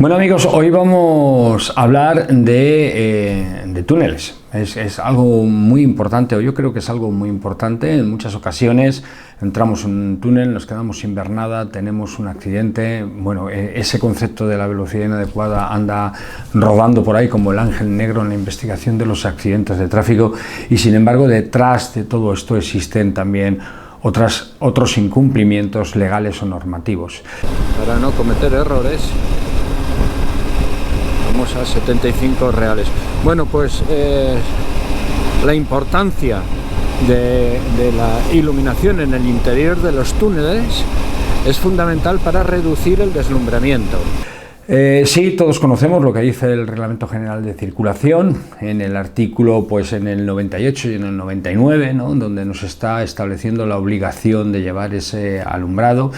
Bueno amigos, hoy vamos a hablar de túneles. Es algo muy importante, o yo creo que es algo muy importante. En muchas ocasiones entramos en un túnel, nos quedamos sin ver nada, tenemos un accidente. Bueno, ese concepto de la velocidad inadecuada anda rodando por ahí como el ángel negro en la investigación de los accidentes de tráfico, y sin embargo detrás de todo esto existen también otros incumplimientos legales o normativos. Para no cometer errores, vamos a 75 reales. Bueno, pues la importancia de la iluminación en el interior de los túneles es fundamental para reducir el deslumbramiento. Sí, todos conocemos lo que dice el Reglamento General de Circulación en el artículo, pues en el 98 y en el 99, ¿no?, donde nos está estableciendo la obligación de llevar ese alumbrado.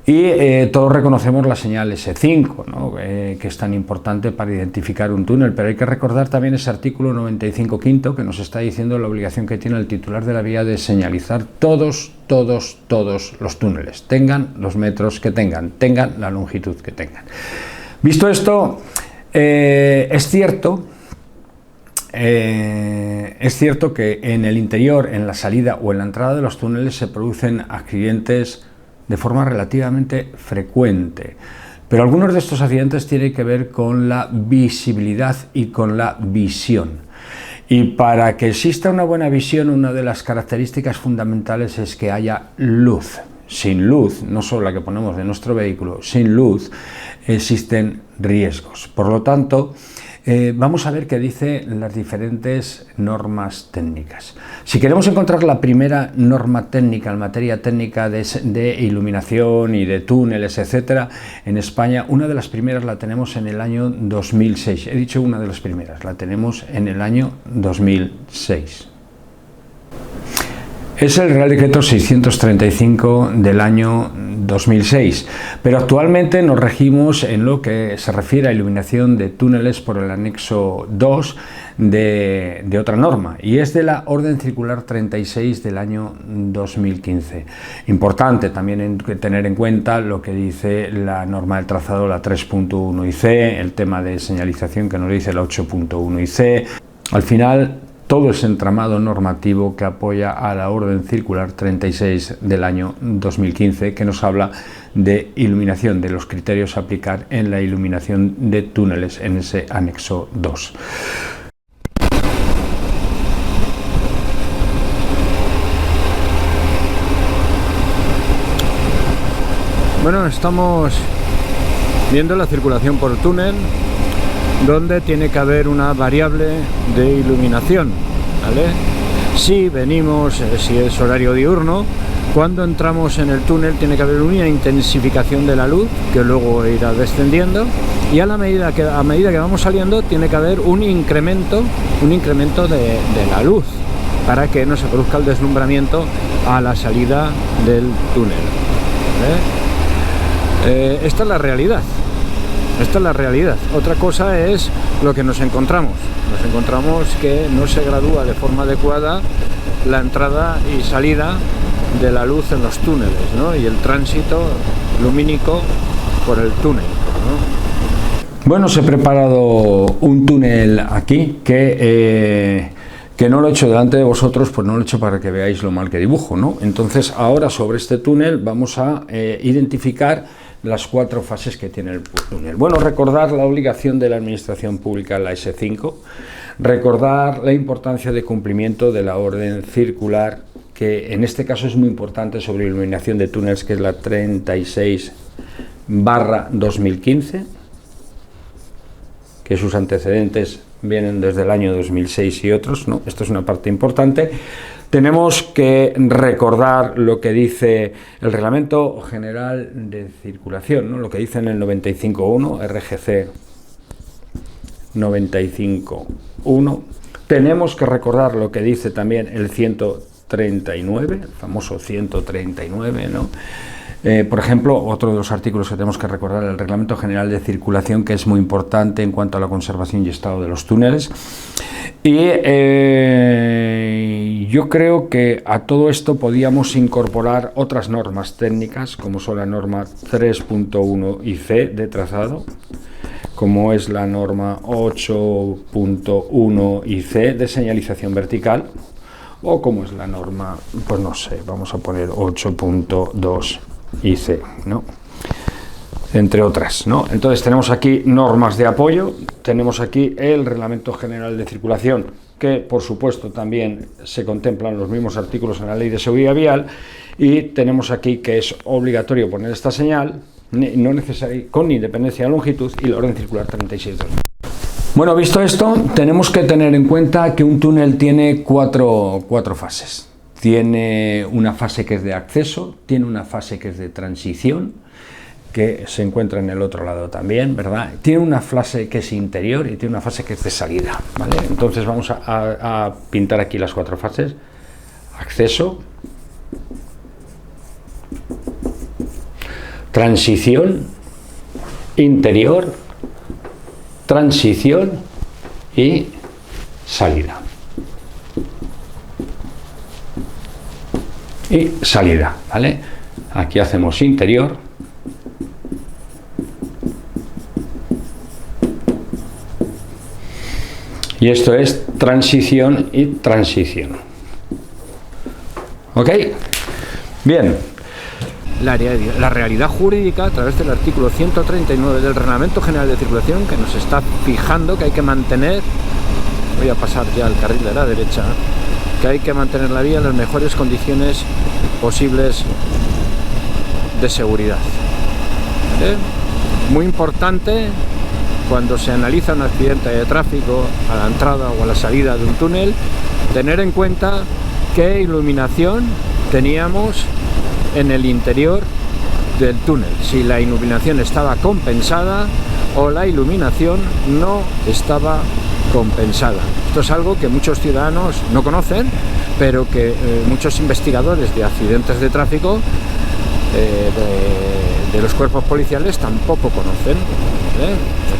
Y todos reconocemos la señal S5, ¿no?, que es tan importante para identificar un túnel, pero hay que recordar también ese artículo 95 quinto que nos está diciendo la obligación que tiene el titular de la vía de señalizar todos los túneles, tengan los metros que tengan la longitud que tengan. Visto esto, es cierto que en el interior, en la salida o en la entrada de los túneles se producen accidentes de forma relativamente frecuente, pero algunos de estos accidentes tienen que ver con la visibilidad y con la visión. Y para que exista una buena visión, una de las características fundamentales es que haya luz. Sin luz, no solo la que ponemos de nuestro vehículo, sin luz existen riesgos. Por lo tanto, vamos a ver qué dicen las diferentes normas técnicas. Si queremos encontrar la primera norma técnica en materia técnica de iluminación y de túneles, etcétera, en España, una de las primeras la tenemos en el año 2006. He dicho una de las primeras, la tenemos en el año 2006. Es el Real Decreto 635 del año 2006, pero actualmente nos regimos en lo que se refiere a iluminación de túneles por el anexo 2 de otra norma, y es de la Orden Circular 36 del año 2015. Importante también tener en cuenta lo que dice la norma del trazado, la 3.1 IC, el tema de señalización que nos dice la 8.1 IC. Al final, todo ese entramado normativo que apoya a la Orden Circular 36 del año 2015, que nos habla de iluminación, de los criterios a aplicar en la iluminación de túneles en ese anexo 2. Bueno, estamos viendo la circulación por túnel, donde tiene que haber una variable de iluminación, ¿vale? Si venimos, si es horario diurno, cuando entramos en el túnel tiene que haber una intensificación de la luz que luego irá descendiendo, y a medida que vamos saliendo tiene que haber un incremento de la luz para que no se produzca el deslumbramiento a la salida del túnel, ¿vale? Esta es la realidad. Esta es la realidad. Otra cosa es lo que nos encontramos. Nos encontramos que no se gradúa de forma adecuada la entrada y salida de la luz en los túneles, ¿no?, y el tránsito lumínico por el túnel, ¿no? Bueno, os he preparado un túnel aquí que no lo he hecho delante de vosotros, pues no lo he hecho para que veáis lo mal que dibujo, ¿no? Entonces, ahora sobre este túnel vamos a identificar las 4 fases que tiene el túnel. Bueno, recordar la obligación de la Administración Pública, la S5, recordar la importancia de cumplimiento de la orden circular, que en este caso es muy importante, sobre iluminación de túneles, que es la 36/2015, que sus antecedentes vienen desde el año 2006 y otros, ¿no? Esto es una parte importante. Tenemos que recordar lo que dice el Reglamento General de Circulación, ¿no?, lo que dice en el 95.1, RGC 95.1. Tenemos que recordar lo que dice también el 139, el famoso 139, ¿no? Por ejemplo, otro de los artículos que tenemos que recordar, el Reglamento General de Circulación, que es muy importante en cuanto a la conservación y estado de los túneles. Y yo creo que a todo esto podíamos incorporar otras normas técnicas, como son la norma 3.1 IC de trazado, como es la norma 8.1 IC de señalización vertical, o como es la norma, pues no sé, vamos a poner 8.2 IC, ¿no? Entre otras, ¿no? Entonces tenemos aquí normas de apoyo, tenemos aquí el Reglamento General de Circulación, que por supuesto también se contemplan los mismos artículos en la Ley de Seguridad Vial, y tenemos aquí que es obligatorio poner esta señal, no necesario, con independencia de longitud, y la orden circular 36.2. Bueno, visto esto, tenemos que tener en cuenta que un túnel tiene cuatro fases. Tiene una fase que es de acceso, tiene una fase que es de transición, que se encuentra en el otro lado también, ¿verdad? Tiene una fase que es interior y tiene una fase que es de salida, ¿vale? Entonces vamos a pintar aquí las cuatro fases. Acceso, transición, interior, transición y salida. Y salida, ¿vale? Aquí hacemos interior, y esto es transición y transición. ¿Ok? Bien. La realidad jurídica, a través del artículo 139 del Reglamento General de Circulación, que nos está fijando que hay que mantener, voy a pasar ya al carril de la derecha, que hay que mantener la vía en las mejores condiciones posibles de seguridad. ¿Vale? Muy importante, cuando se analiza un accidente de tráfico a la entrada o a la salida de un túnel, tener en cuenta qué iluminación teníamos en el interior del túnel, si la iluminación estaba compensada o la iluminación no estaba compensada. Esto es algo que muchos ciudadanos no conocen, pero que muchos investigadores de accidentes de tráfico de los cuerpos policiales tampoco conocen.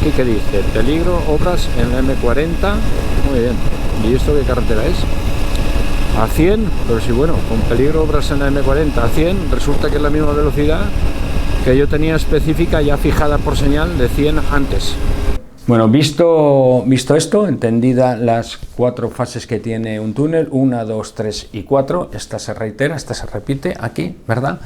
Aquí que dice, peligro, obras en la M40, muy bien, ¿y esto qué carretera es? A 100, pero si bueno, con peligro, obras en la M40 a 100, resulta que es la misma velocidad que yo tenía específica ya fijada por señal de 100 antes. Bueno, visto esto, entendida las cuatro fases que tiene un túnel, 1, 2, 3 y 4, esta se reitera, esta se repite aquí, ¿verdad?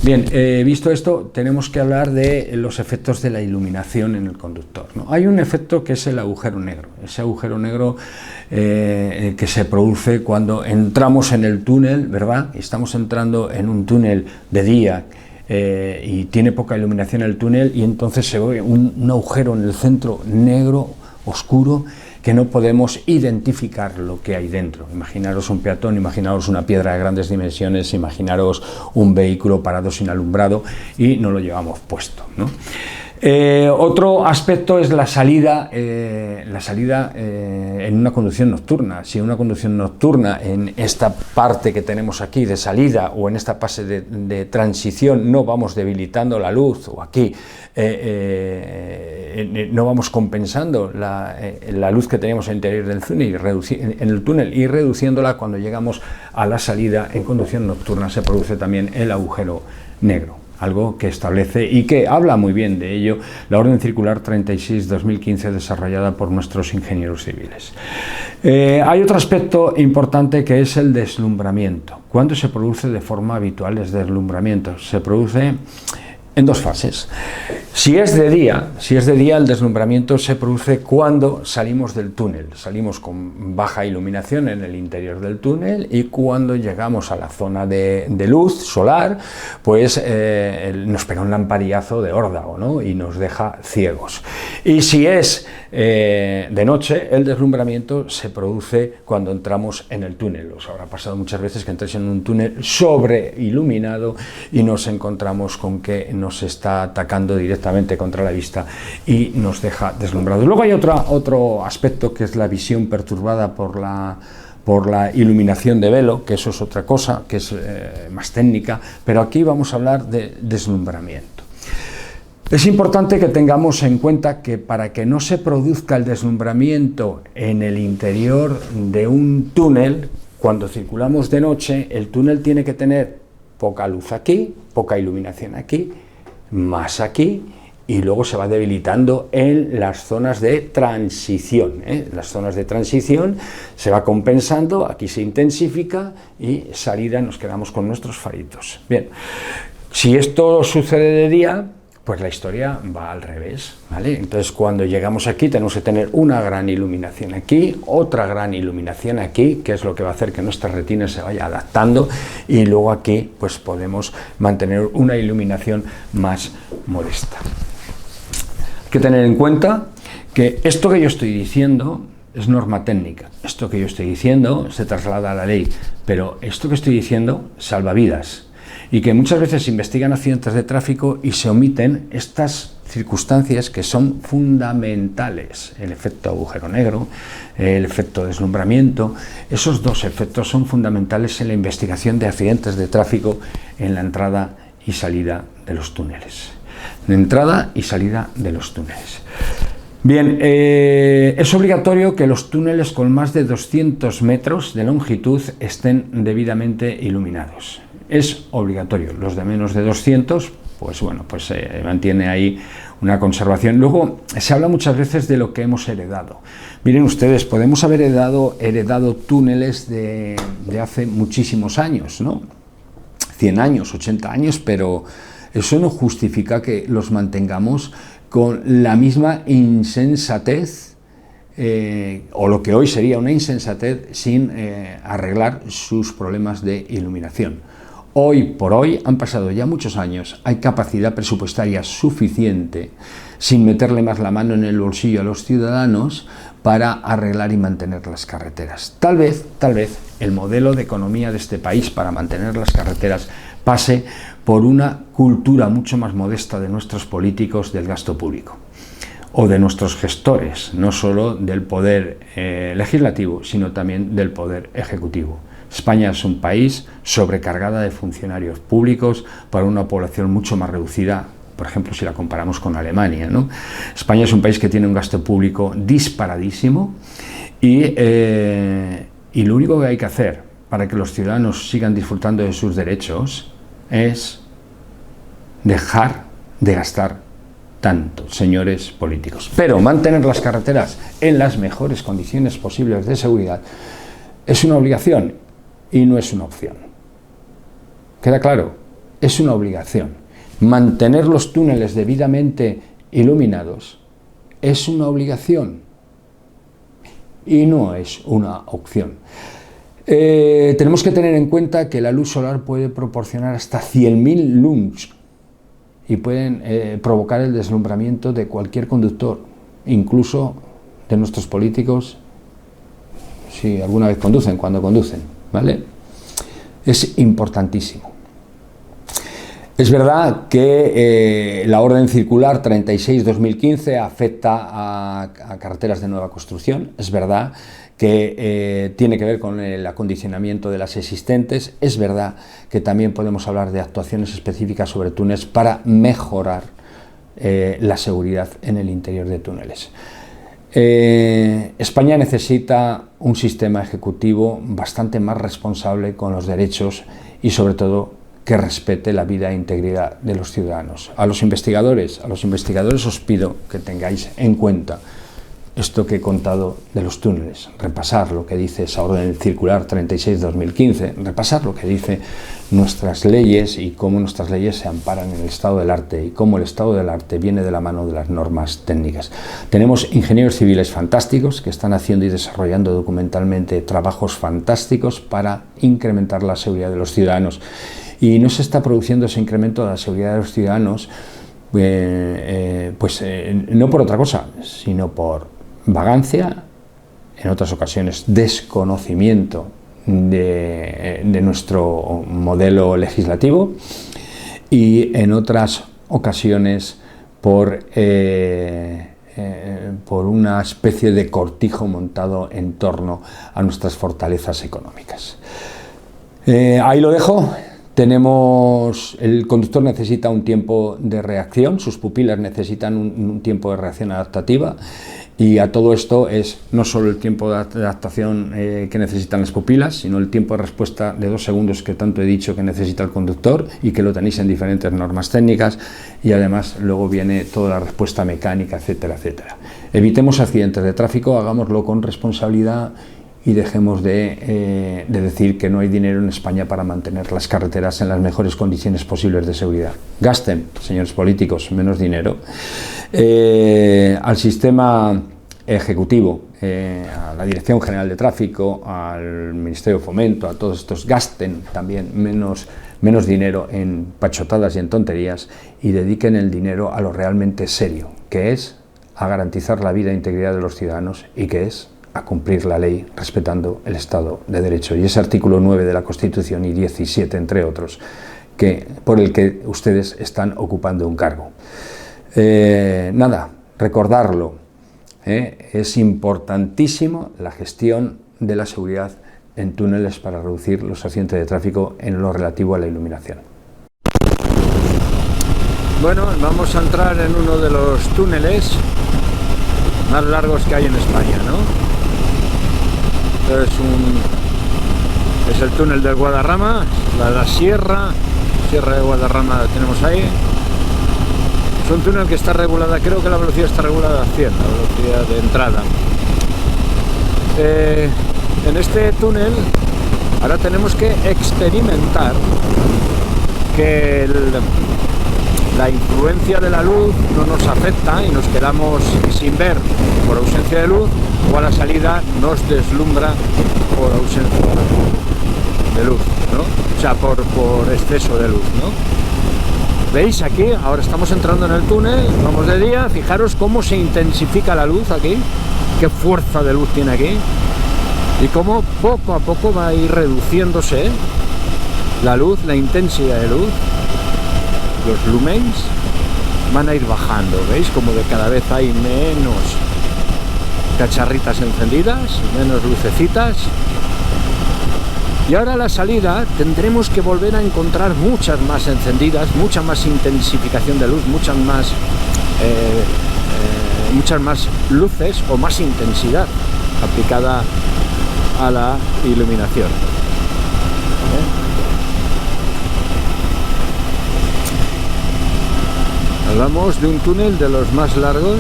Bien, visto esto, tenemos que hablar de los efectos de la iluminación en el conductor, ¿no? Hay un efecto que es el agujero negro, ese agujero negro que se produce cuando entramos en el túnel, ¿verdad? Estamos entrando en un túnel de día, y tiene poca iluminación el túnel, y entonces se ve un agujero en el centro negro, oscuro, que no podemos identificar lo que hay dentro. Imaginaros un peatón, imaginaros una piedra de grandes dimensiones, imaginaros un vehículo parado sin alumbrado y no lo llevamos puesto, ¿no? Otro aspecto es la salida en una conducción nocturna. Si en una conducción nocturna, en esta parte que tenemos aquí de salida o en esta fase de transición, no vamos debilitando la luz, o aquí no vamos compensando la luz que tenemos en el interior del túnel y reduciéndola, cuando llegamos a la salida en conducción nocturna se produce también el agujero negro. Algo que establece y que habla muy bien de ello la Orden Circular 36/2015 desarrollada por nuestros ingenieros civiles. Hay otro aspecto importante que es el deslumbramiento. ¿Cuándo se produce de forma habitual el deslumbramiento? Se produce en dos fases. Si es de día, el deslumbramiento se produce cuando salimos del túnel. Salimos con baja iluminación en el interior del túnel, y cuando llegamos a la zona de luz solar, pues nos pega un lamparillazo de órdago, ¿no? Y nos deja ciegos. Y si es de noche, el deslumbramiento se produce cuando entramos en el túnel. Os habrá pasado muchas veces que entréis en un túnel sobreiluminado y nos encontramos con que nos está atacando directamente contra la vista y nos deja deslumbrados. Luego hay otro aspecto, que es la visión perturbada por la iluminación de velo, que eso es otra cosa, que es más técnica, pero aquí vamos a hablar de deslumbramiento. Es importante que tengamos en cuenta que para que no se produzca el deslumbramiento en el interior de un túnel, cuando circulamos de noche, el túnel tiene que tener poca luz aquí, poca iluminación aquí, más aquí y luego se va debilitando en las zonas de transición. Las zonas de transición se va compensando, aquí se intensifica y salida nos quedamos con nuestros faritos. Bien, si esto sucede de día, pues la historia va al revés, ¿vale? Entonces cuando llegamos aquí tenemos que tener una gran iluminación aquí, otra gran iluminación aquí, que es lo que va a hacer que nuestra retina se vaya adaptando, y luego aquí pues podemos mantener una iluminación más modesta. Hay que tener en cuenta que esto que yo estoy diciendo es norma técnica, esto que yo estoy diciendo se traslada a la ley, pero esto que estoy diciendo salva vidas. Y que muchas veces se investigan accidentes de tráfico y se omiten estas circunstancias que son fundamentales. El efecto agujero negro, el efecto deslumbramiento, esos dos efectos son fundamentales en la investigación de accidentes de tráfico en la entrada y salida de los túneles. La entrada y salida de los túneles. Bien, es obligatorio que los túneles con más de 200 metros de longitud estén debidamente iluminados. Es obligatorio. Los de menos de 200, pues bueno, pues se mantiene ahí una conservación. Luego, se habla muchas veces de lo que hemos heredado. Miren ustedes, podemos haber heredado túneles de hace muchísimos años, ¿no? 100 años, 80 años, pero eso no justifica que los mantengamos con la misma insensatez, o lo que hoy sería una insensatez, sin arreglar sus problemas de iluminación. Hoy por hoy, han pasado ya muchos años, hay capacidad presupuestaria suficiente, sin meterle más la mano en el bolsillo a los ciudadanos, para arreglar y mantener las carreteras. Tal vez el modelo de economía de este país para mantener las carreteras pase por una cultura mucho más modesta de nuestros políticos del gasto público, o de nuestros gestores, no solo del poder legislativo, sino también del poder ejecutivo. España es un país sobrecargada de funcionarios públicos para una población mucho más reducida, por ejemplo, si la comparamos con Alemania, ¿no? España es un país que tiene un gasto público disparadísimo y lo único que hay que hacer para que los ciudadanos sigan disfrutando de sus derechos es dejar de gastar tanto, señores políticos. Pero mantener las carreteras en las mejores condiciones posibles de seguridad es una obligación y no es una opción. ¿Queda claro? Es una obligación. Mantener los túneles debidamente iluminados es una obligación y no es una opción. Tenemos que tener en cuenta que la luz solar puede proporcionar hasta 100.000 lux y pueden provocar el deslumbramiento de cualquier conductor, incluso de nuestros políticos, si alguna vez conducen, cuando conducen, ¿vale? Es importantísimo. Es verdad que la orden circular 36-2015 afecta a carreteras de nueva construcción. Es verdad que tiene que ver con el acondicionamiento de las existentes. Es verdad que también podemos hablar de actuaciones específicas sobre túneles para mejorar la seguridad en el interior de túneles. España necesita un sistema ejecutivo bastante más responsable con los derechos y sobre todo que respete la vida e integridad de los ciudadanos. A los investigadores os pido que tengáis en cuenta esto que he contado de los túneles, repasar lo que dice esa orden circular 36-2015, repasar lo que dice nuestras leyes y cómo nuestras leyes se amparan en el estado del arte y cómo el estado del arte viene de la mano de las normas técnicas. Tenemos ingenieros civiles fantásticos que están haciendo y desarrollando documentalmente trabajos fantásticos para incrementar la seguridad de los ciudadanos. Y no se está produciendo ese incremento de la seguridad de los ciudadanos no por otra cosa, sino por vagancia, en otras ocasiones desconocimiento de nuestro modelo legislativo y en otras ocasiones por una especie de cortijo montado en torno a nuestras fortalezas económicas. Ahí lo dejo. El conductor necesita un tiempo de reacción, sus pupilas necesitan un tiempo de reacción adaptativa, y a todo esto es no solo el tiempo de adaptación que necesitan las pupilas, sino el tiempo de respuesta de 2 segundos que tanto he dicho que necesita el conductor y que lo tenéis en diferentes normas técnicas, y además luego viene toda la respuesta mecánica, etcétera, etcétera. Evitemos accidentes de tráfico, hagámoslo con responsabilidad y dejemos de decir que no hay dinero en España para mantener las carreteras en las mejores condiciones posibles de seguridad. Gasten, señores políticos, menos dinero. Al sistema ejecutivo, a la Dirección General de Tráfico, al Ministerio de Fomento, a todos estos, gasten también menos dinero en pachotadas y en tonterías, y dediquen el dinero a lo realmente serio, que es a garantizar la vida e integridad de los ciudadanos, y que es a cumplir la ley respetando el Estado de Derecho. Y ese artículo 9 de la Constitución y 17, entre otros, por el que ustedes están ocupando un cargo. Nada, recordarlo, es importantísimo la gestión de la seguridad en túneles para reducir los accidentes de tráfico en lo relativo a la iluminación. Bueno, vamos a entrar en uno de los túneles más largos que hay en España, ¿no? Es el túnel del Guadarrama, la Sierra de Guadarrama la tenemos ahí. Es un túnel que está regulada, creo que la velocidad está regulada a 100, la velocidad de entrada. En este túnel ahora tenemos que experimentar que la influencia de la luz no nos afecta y nos quedamos sin ver por ausencia de luz, o a la salida nos deslumbra por ausencia de luz, ¿no? O sea, por exceso de luz, ¿no? ¿Veis aquí? Ahora estamos entrando en el túnel, vamos de día, fijaros cómo se intensifica la luz aquí, qué fuerza de luz tiene aquí, y cómo poco a poco va a ir reduciéndose la luz, la intensidad de luz. Los lumens van a ir bajando, ¿veis? Como de cada vez hay menos cacharritas encendidas, menos lucecitas. Y ahora a la salida tendremos que volver a encontrar muchas más encendidas, mucha más intensificación de luz, muchas más luces o más intensidad aplicada a la iluminación. Hablamos de un túnel de los más largos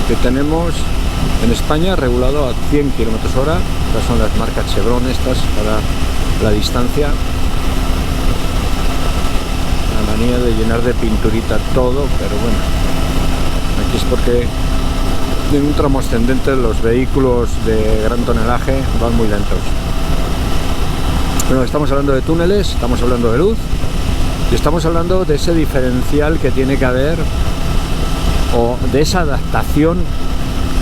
que tenemos en España, regulado a 100 km/h. Estas son las marcas Chevron, estas para la distancia. La manía de llenar de pinturita todo, pero bueno, aquí es porque en un tramo ascendente los vehículos de gran tonelaje van muy lentos. Bueno, estamos hablando de túneles, estamos hablando de luz. Y estamos hablando de ese diferencial que tiene que haber, o de esa adaptación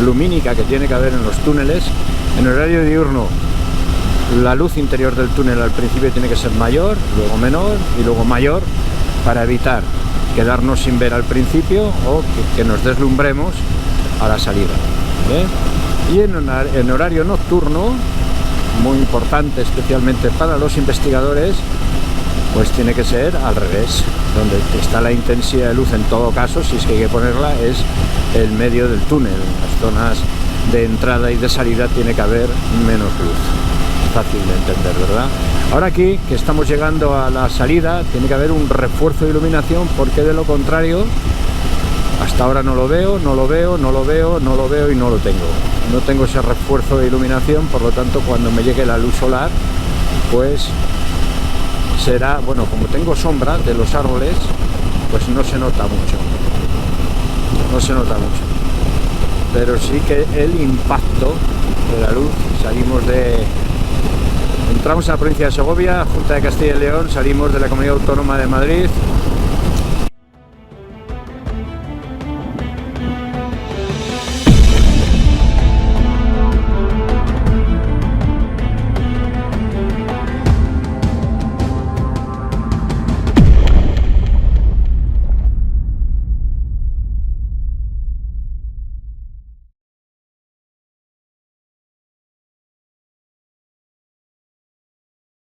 lumínica que tiene que haber en los túneles. En horario diurno, la luz interior del túnel al principio tiene que ser mayor, luego menor y luego mayor, para evitar quedarnos sin ver al principio o que nos deslumbremos a la salida. Y en horario nocturno, muy importante especialmente para los investigadores, pues tiene que ser al revés, donde está la intensidad de luz en todo caso, si es que hay que ponerla, es el medio del túnel. En las zonas de entrada y de salida tiene que haber menos luz. Fácil de entender, ¿verdad? Ahora aquí, que estamos llegando a la salida, tiene que haber un refuerzo de iluminación, porque de lo contrario, hasta ahora no lo veo y no lo tengo. No tengo ese refuerzo de iluminación, por lo tanto, cuando me llegue la luz solar, pues será, bueno, como tengo sombra de los árboles, pues no se nota mucho, pero sí que el impacto de la luz, entramos a la provincia de Segovia, Junta de Castilla y León, salimos de la Comunidad Autónoma de Madrid,